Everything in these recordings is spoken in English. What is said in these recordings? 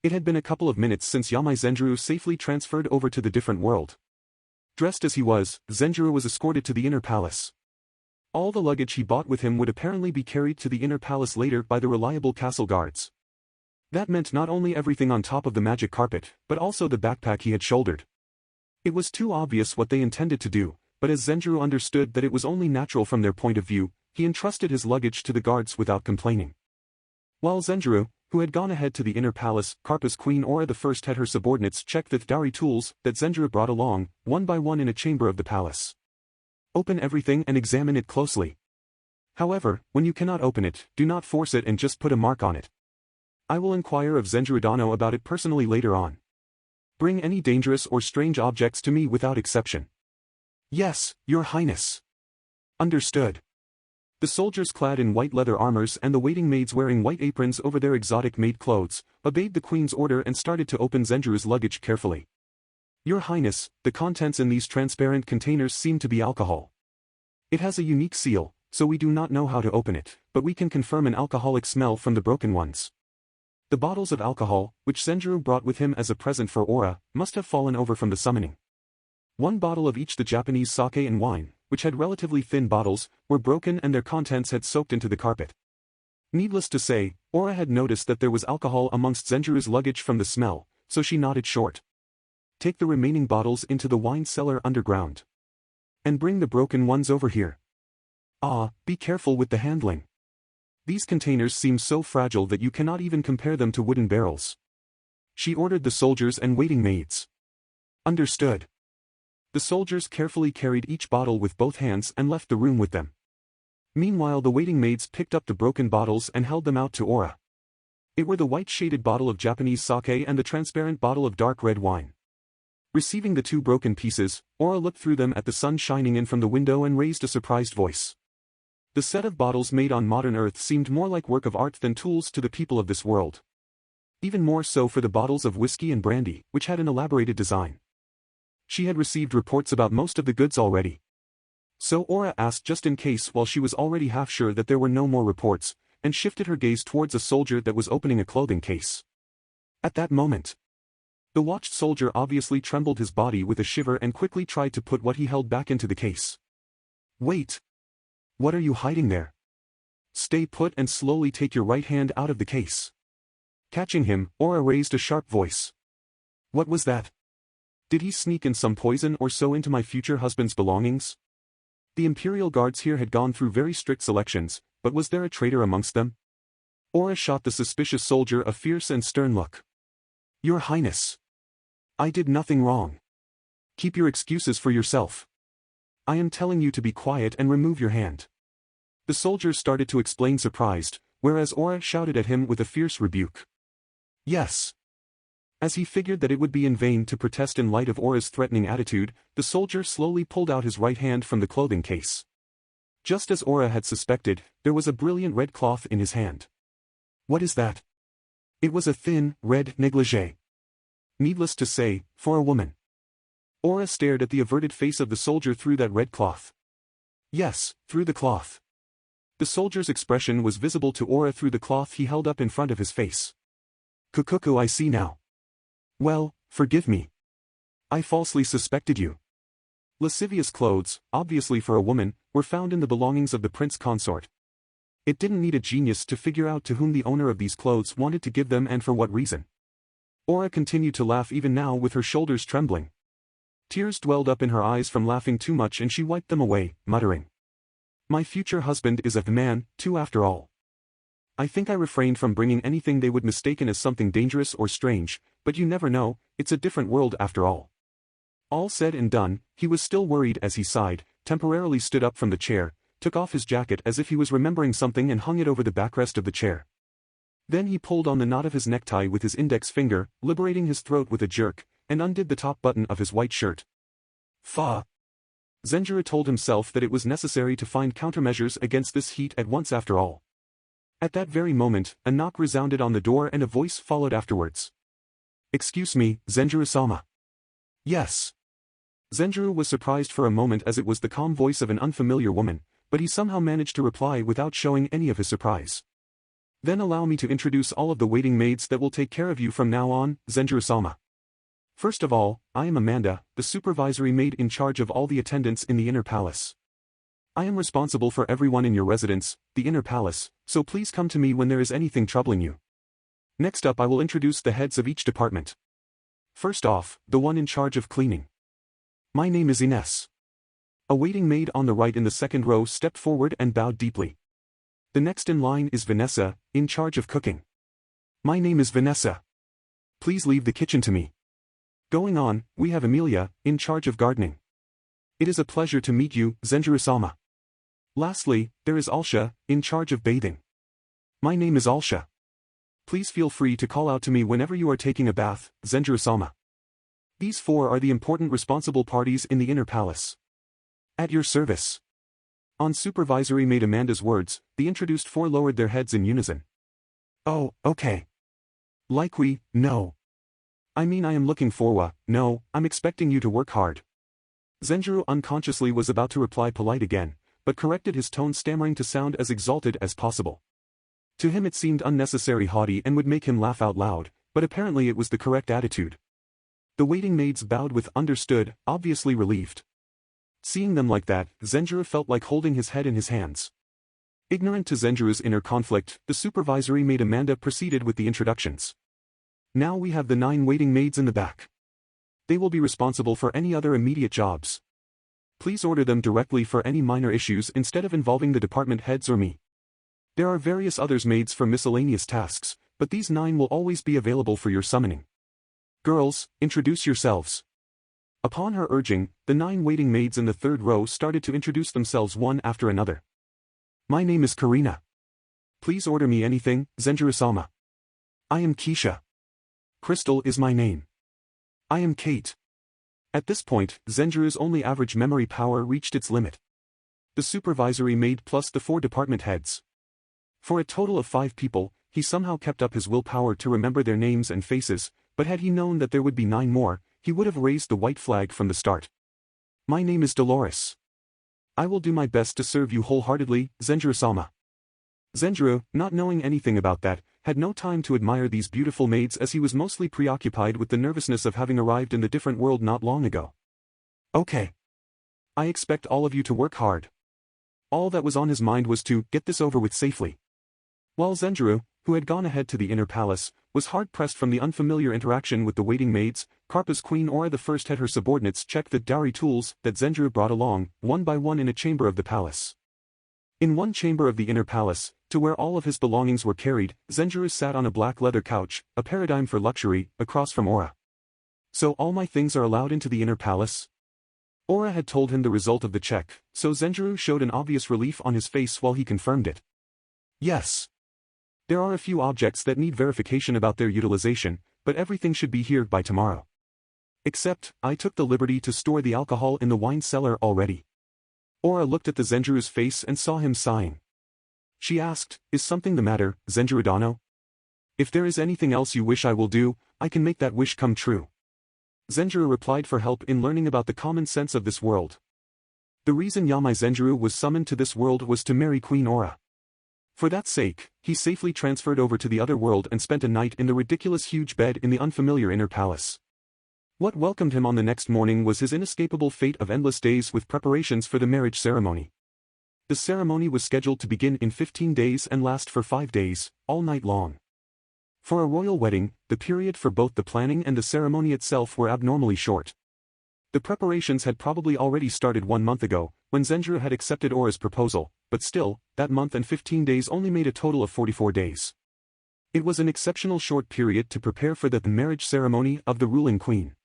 It had been a couple of minutes since Yamai Zenjirou safely transferred over to the different world. Dressed as he was, Zenjirou was escorted to the inner palace. All the luggage he bought with him would apparently be carried to the inner palace later by the reliable castle guards. That meant not only everything on top of the magic carpet, but also the backpack he had shouldered. It was too obvious what they intended to do, but as Zenjirou understood that it was only natural from their point of view, he entrusted his luggage to the guards without complaining. While Zenjirou, who had gone ahead to the inner palace, Karpa's queen Aura the First had her subordinates check the dowry tools that Zenjirou brought along, one by one in a chamber of the palace. Open everything and examine it closely. However, when you cannot open it, do not force it and just put a mark on it. I will inquire of Zenjirou about it personally later on. Bring any dangerous or strange objects to me without exception. Yes, Your Highness. Understood. The soldiers clad in white leather armors and the waiting maids wearing white aprons over their exotic maid clothes, obeyed the queen's order and started to open Zenjirou's luggage carefully. Your Highness, the contents in these transparent containers seem to be alcohol. It has a unique seal, so we do not know how to open it, but we can confirm an alcoholic smell from the broken ones. The bottles of alcohol, which Zenjirou brought with him as a present for Aura, must have fallen over from the summoning. One bottle of each the Japanese sake and wine, which had relatively thin bottles, were broken and their contents had soaked into the carpet. Needless to say, Aura had noticed that there was alcohol amongst Zenjirou's luggage from the smell, so she nodded short. Take the remaining bottles into the wine cellar underground. And bring the broken ones over here. Be careful with the handling. These containers seem so fragile that you cannot even compare them to wooden barrels. She ordered the soldiers and waiting maids. Understood. The soldiers carefully carried each bottle with both hands and left the room with them. Meanwhile the waiting maids picked up the broken bottles and held them out to Aura. It were the white-shaded bottle of Japanese sake and the transparent bottle of dark red wine. Receiving the two broken pieces, Aura looked through them at the sun shining in from the window and raised a surprised voice. The set of bottles made on modern Earth seemed more like work of art than tools to the people of this world. Even more so for the bottles of whiskey and brandy, which had an elaborated design. She had received reports about most of the goods already. So Aura asked just in case while she was already half sure that there were no more reports, and shifted her gaze towards a soldier that was opening a clothing case. At that moment, the watched soldier obviously trembled his body with a shiver and quickly tried to put what he held back into the case. Wait! What are you hiding there? Stay put and slowly take your right hand out of the case. Catching him, Aura raised a sharp voice. What was that? Did he sneak in some poison or so into my future husband's belongings? The Imperial Guards here had gone through very strict selections, but was there a traitor amongst them? Aura shot the suspicious soldier a fierce and stern look. Your Highness. I did nothing wrong. Keep your excuses for yourself. I am telling you to be quiet and remove your hand. The soldier started to explain surprised, whereas Aura shouted at him with a fierce rebuke. Yes. As he figured that it would be in vain to protest in light of Aura's threatening attitude, the soldier slowly pulled out his right hand from the clothing case. Just as Aura had suspected, there was a brilliant red cloth in his hand. What is that? It was a thin, red negligee. Needless to say, for a woman. Aura stared at the averted face of the soldier through that red cloth. Yes, through the cloth. The soldier's expression was visible to Aura through the cloth he held up in front of his face. Kukuku, I see now. Well, forgive me. I falsely suspected you. Lascivious clothes, obviously for a woman, were found in the belongings of the prince consort. It didn't need a genius to figure out to whom the owner of these clothes wanted to give them and for what reason. Aura continued to laugh even now with her shoulders trembling. Tears welled up in her eyes from laughing too much and she wiped them away, muttering. My future husband is a man, too after all. I think I refrained from bringing anything they would mistaken as something dangerous or strange, but you never know, it's a different world after all. All said and done, he was still worried as he sighed, temporarily stood up from the chair, took off his jacket as if he was remembering something and hung it over the backrest of the chair. Then he pulled on the knot of his necktie with his index finger, liberating his throat with a jerk, and undid the top button of his white shirt. Fa! Zenjirou told himself that it was necessary to find countermeasures against this heat at once after all. At that very moment, a knock resounded on the door and a voice followed afterwards. Excuse me, Zenjirou-sama. Yes. Zenjirou was surprised for a moment as it was the calm voice of an unfamiliar woman, but he somehow managed to reply without showing any of his surprise. Then allow me to introduce all of the waiting maids that will take care of you from now on, Zenjiro-sama. First of all, I am Amanda, the supervisory maid in charge of all the attendants in the inner palace. I am responsible for everyone in your residence, the inner palace, so please come to me when there is anything troubling you. Next up I will introduce the heads of each department. First off, the one in charge of cleaning. My name is Ines. A waiting maid on the right in the second row stepped forward and bowed deeply. The next in line is Vanessa, in charge of cooking. My name is Vanessa. Please leave the kitchen to me. Going on, we have Amelia, in charge of gardening. It is a pleasure to meet you, Zenjiro-sama. Lastly, there is Alsha, in charge of bathing. My name is Alsha. Please feel free to call out to me whenever you are taking a bath, Zenjiro-sama. These four are the important responsible parties in the inner palace. At your service. On supervisory maid Amanda's words, the introduced four lowered their heads in unison. Oh, okay. No. I mean I am looking for no, I'm expecting you to work hard. Zenjiro unconsciously was about to reply polite again, but corrected his tone stammering to sound as exalted as possible. To him it seemed unnecessary haughty and would make him laugh out loud, but apparently it was the correct attitude. The waiting maids bowed with understood, obviously relieved. Seeing them like that, Zenjiro felt like holding his head in his hands. Ignorant to Zenjiro's inner conflict, the supervisory maid Amanda proceeded with the introductions. Now we have the 9 waiting maids in the back. They will be responsible for any other immediate jobs. Please order them directly for any minor issues instead of involving the department heads or me. There are various others maids for miscellaneous tasks, but these 9 will always be available for your summoning. Girls, introduce yourselves. Upon her urging, the 9 waiting maids in the third row started to introduce themselves one after another. My name is Karina. Please order me anything, Zenjiro-sama. I am Keisha. Crystal is my name. I am Kate. At this point, Zenjiro's only average memory power reached its limit. The supervisory maid plus the 4 department heads. For a total of 5 people, he somehow kept up his willpower to remember their names and faces, but had he known that there would be 9 more, he would have raised the white flag from the start. My name is Dolores. I will do my best to serve you wholeheartedly, Zenjiro-sama. Zenjiro, not knowing anything about that, had no time to admire these beautiful maids as he was mostly preoccupied with the nervousness of having arrived in the different world not long ago. Okay. I expect all of you to work hard. All that was on his mind was to get this over with safely. While Zenjiro, who had gone ahead to the inner palace, was hard-pressed from the unfamiliar interaction with the waiting maids, Karpa's Queen Aura the First had her subordinates check the dowry tools that Zenjiro brought along, one by one in a chamber of the palace. In one chamber of the inner palace, to where all of his belongings were carried, Zenjiro sat on a black leather couch, a paradigm for luxury, across from Aura. So all my things are allowed into the inner palace? Aura had told him the result of the check, so Zenjiro showed an obvious relief on his face while he confirmed it. Yes. There are a few objects that need verification about their utilization, but everything should be here by tomorrow. Except, I took the liberty to store the alcohol in the wine cellar already. Aura looked at the Zenjiro's face and saw him sighing. She asked, is something the matter, Zenjiro-dano? If there is anything else you wish I will do, I can make that wish come true. Zenjiro replied for help in learning about the common sense of this world. The reason Yamai Zenjirou was summoned to this world was to marry Queen Aura. For that sake, he safely transferred over to the other world and spent a night in the ridiculous huge bed in the unfamiliar inner palace. What welcomed him on the next morning was his inescapable fate of endless days with preparations for the marriage ceremony. The ceremony was scheduled to begin in 15 days and last for 5 days, all night long. For a royal wedding, the period for both the planning and the ceremony itself were abnormally short. The preparations had probably already started 1 month ago, when Zenjiro had accepted Aura's proposal, but still, that month and 15 days only made a total of 44 days. It was an exceptional short period to prepare for the marriage ceremony of the ruling queen.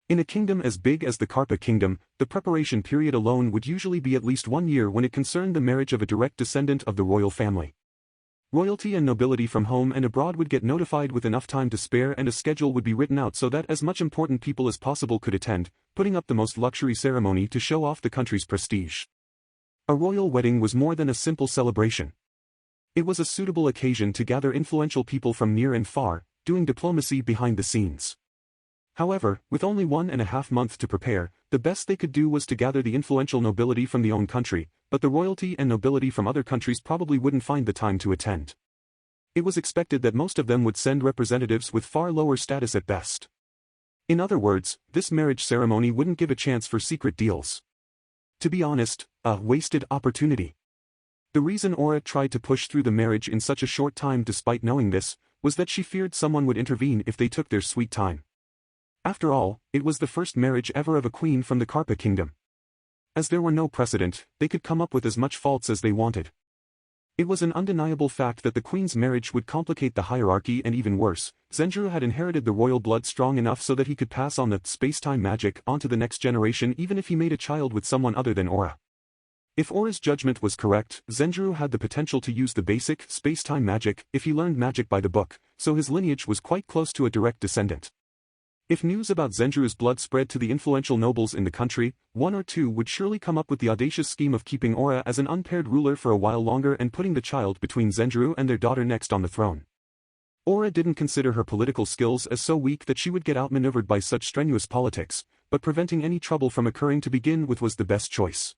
In a kingdom as big as the Karpa kingdom, the preparation period alone would usually be at least 1 year when it concerned the marriage of a direct descendant of the royal family. Royalty and nobility from home and abroad would get notified with enough time to spare and a schedule would be written out so that as much important people as possible could attend, putting up the most luxury ceremony to show off the country's prestige. A royal wedding was more than a simple celebration. It was a suitable occasion to gather influential people from near and far, doing diplomacy behind the scenes. However, with only 1.5 months to prepare, the best they could do was to gather the influential nobility from the own country, but the royalty and nobility from other countries probably wouldn't find the time to attend. It was expected that most of them would send representatives with far lower status at best. In other words, this marriage ceremony wouldn't give a chance for secret deals. To be honest, a wasted opportunity. The reason Aura tried to push through the marriage in such a short time despite knowing this, was that she feared someone would intervene if they took their sweet time. After all, it was the first marriage ever of a queen from the Karpa kingdom. As there were no precedent, they could come up with as much faults as they wanted. It was an undeniable fact that the queen's marriage would complicate the hierarchy, and even worse, Zenjirou had inherited the royal blood strong enough so that he could pass on the space-time magic onto the next generation even if he made a child with someone other than Aura. If Aura's judgment was correct, Zenjirou had the potential to use the basic space-time magic if he learned magic by the book, so his lineage was quite close to a direct descendant. If news about Zenjirou's blood spread to the influential nobles in the country, one or two would surely come up with the audacious scheme of keeping Aura as an unpaired ruler for a while longer and putting the child between Zenjirou and their daughter next on the throne. Aura didn't consider her political skills as so weak that she would get outmaneuvered by such strenuous politics, but preventing any trouble from occurring to begin with was the best choice.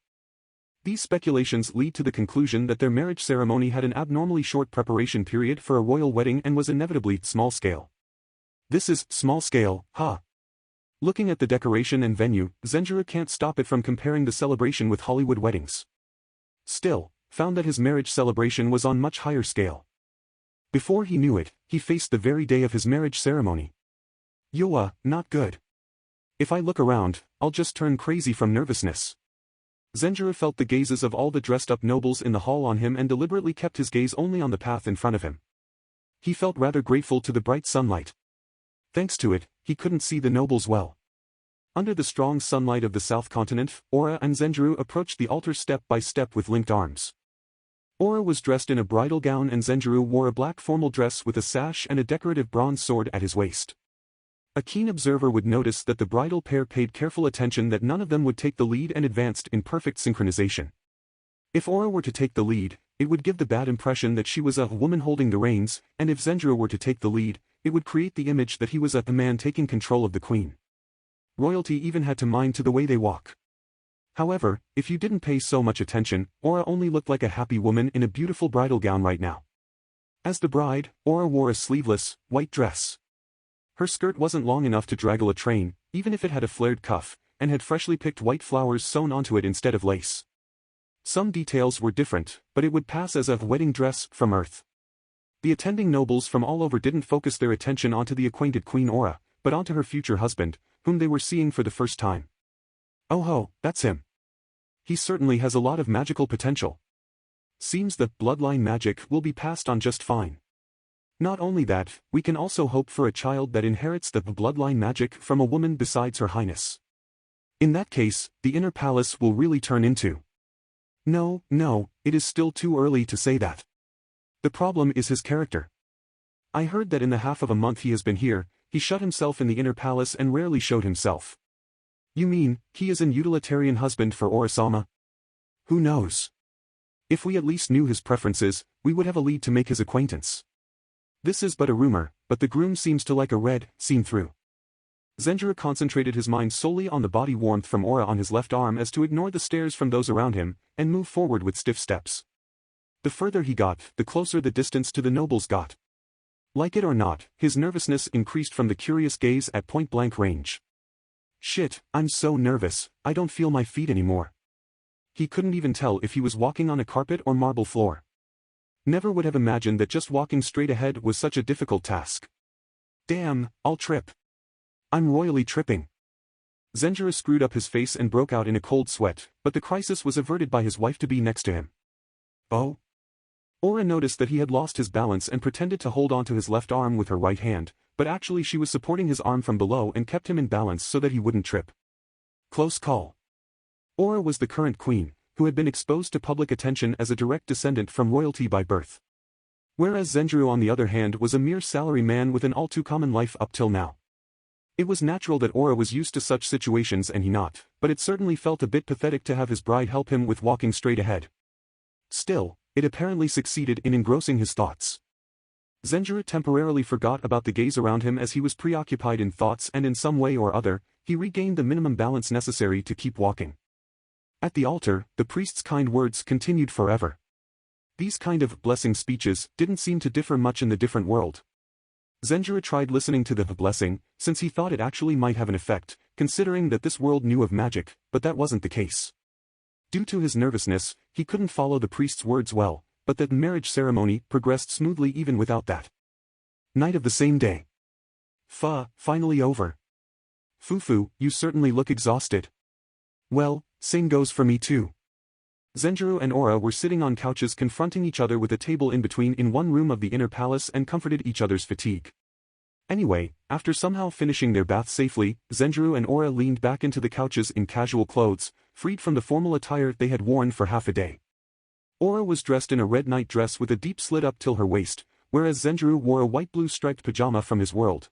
These speculations lead to the conclusion that their marriage ceremony had an abnormally short preparation period for a royal wedding and was inevitably small-scale. This is small-scale, huh? Looking at the decoration and venue, Zenjirou can't stop it from comparing the celebration with Hollywood weddings. Still, found that his marriage celebration was on much higher scale. Before he knew it, he faced the very day of his marriage ceremony. Not good. If I look around, I'll just turn crazy from nervousness. Zenjirou felt the gazes of all the dressed-up nobles in the hall on him and deliberately kept his gaze only on the path in front of him. He felt rather grateful to the bright sunlight. Thanks to it, he couldn't see the nobles well. Under the strong sunlight of the south continent, Aura and Zenjirou approached the altar step by step with linked arms. Aura was dressed in a bridal gown and Zenjirou wore a black formal dress with a sash and a decorative bronze sword at his waist. A keen observer would notice that the bridal pair paid careful attention that none of them would take the lead and advanced in perfect synchronization. If Aura were to take the lead, it would give the bad impression that she was a woman holding the reins, and if Zenjirou were to take the lead, it would create the image that he was a man taking control of the queen. Royalty even had to mind to the way they walk. However, if you didn't pay so much attention, Aura only looked like a happy woman in a beautiful bridal gown right now. As the bride, Aura wore a sleeveless, white dress. Her skirt wasn't long enough to draggle a train, even if it had a flared cuff, and had freshly picked white flowers sewn onto it instead of lace. Some details were different, but it would pass as a wedding dress from Earth. The attending nobles from all over didn't focus their attention onto the acquainted Queen Aura, but onto her future husband, whom they were seeing for the first time. Oh ho, that's him. He certainly has a lot of magical potential. Seems the bloodline magic will be passed on just fine. Not only that, we can also hope for a child that inherits the bloodline magic from a woman besides Her Highness. In that case, the inner palace will really turn into... No, it is still too early to say that. The problem is his character. I heard that in the half of a month he has been here, he shut himself in the inner palace and rarely showed himself. You mean, he is an utilitarian husband for Aura-sama? Who knows? If we at least knew his preferences, we would have a lead to make his acquaintance. This is but a rumor, but the groom seems to like a red, seen through. Zenjirou concentrated his mind solely on the body warmth from Aura on his left arm as to ignore the stares from those around him, and move forward with stiff steps. The further he got, the closer the distance to the nobles got. Like it or not, his nervousness increased from the curious gaze at point-blank range. Shit, I'm so nervous, I don't feel my feet anymore. He couldn't even tell if he was walking on a carpet or marble floor. Never would have imagined that just walking straight ahead was such a difficult task. Damn, I'll trip. I'm royally tripping. Zenjirou screwed up his face and broke out in a cold sweat, but the crisis was averted by his wife-to-be next to him. Oh? Aura noticed that he had lost his balance and pretended to hold onto his left arm with her right hand, but actually she was supporting his arm from below and kept him in balance so that he wouldn't trip. Close call. Aura was the current queen, who had been exposed to public attention as a direct descendant from royalty by birth. Whereas Zenjirou on the other hand was a mere salary man with an all-too-common life up till now. It was natural that Aura was used to such situations and he not, but it certainly felt a bit pathetic to have his bride help him with walking straight ahead. Still, it apparently succeeded in engrossing his thoughts. Zenjirou temporarily forgot about the gaze around him as he was preoccupied in thoughts, and in some way or other, he regained the minimum balance necessary to keep walking. At the altar, the priest's kind words continued forever. These kind of blessing speeches didn't seem to differ much in the different world. Zenjirou tried listening to the blessing, since he thought it actually might have an effect, considering that this world knew of magic, but that wasn't the case. Due to his nervousness, he couldn't follow the priest's words well, but the marriage ceremony progressed smoothly even without that. Night of the same day. Finally over. Fufu, you certainly look exhausted. Well, same goes for me too. Zenjirou and Aura were sitting on couches confronting each other with a table in between in one room of the inner palace and comforted each other's fatigue. Anyway, after somehow finishing their bath safely, Zenjirou and Aura leaned back into the couches in casual clothes, freed from the formal attire they had worn for half a day. Aura was dressed in a red night dress with a deep slit up till her waist, whereas Zenjirou wore a white-blue striped pajama from his world.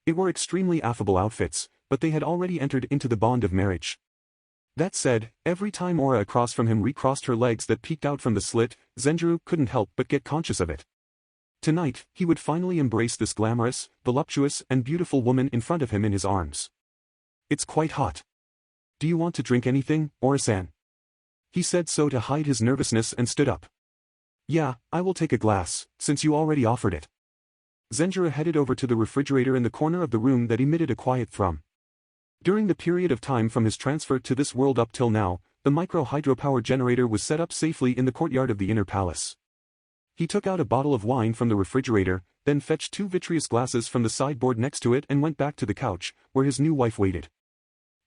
It were extremely affable outfits, but they had already entered into the bond of marriage. That said, every time Aura across from him recrossed her legs that peeked out from the slit, Zenjirou couldn't help but get conscious of it. Tonight, he would finally embrace this glamorous, voluptuous and beautiful woman in front of him in his arms. It's quite hot. Do you want to drink anything, Aura-san? He said so to hide his nervousness and stood up. Yeah, I will take a glass, since you already offered it. Zenjirou headed over to the refrigerator in the corner of the room that emitted a quiet thrum. During the period of time from his transfer to this world up till now, the micro-hydropower generator was set up safely in the courtyard of the inner palace. He took out a bottle of wine from the refrigerator, then fetched 2 vitreous glasses from the sideboard next to it and went back to the couch, where his new wife waited.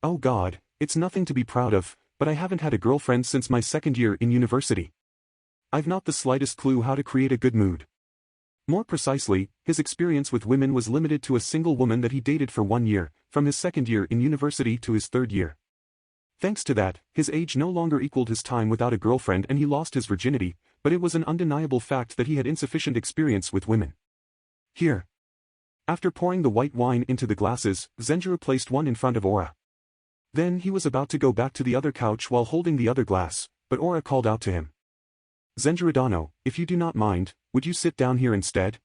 Oh God, it's nothing to be proud of, but I haven't had a girlfriend since my 2nd year in university. I've not the slightest clue how to create a good mood. More precisely, his experience with women was limited to a single woman that he dated for 1 year, from his 2nd year in university to his 3rd year. Thanks to that, his age no longer equaled his time without a girlfriend and he lost his virginity, but it was an undeniable fact that he had insufficient experience with women. Here. After pouring the white wine into the glasses, Zenjirou placed one in front of Aura. Then he was about to go back to the other couch while holding the other glass, but Aura called out to him. Zenjirou-dano, if you do not mind, would you sit down here instead?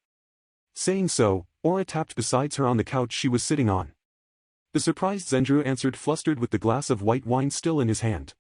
Saying so, Aura tapped beside her on the couch she was sitting on. The surprised Zenjirou answered flustered with the glass of white wine still in his hand.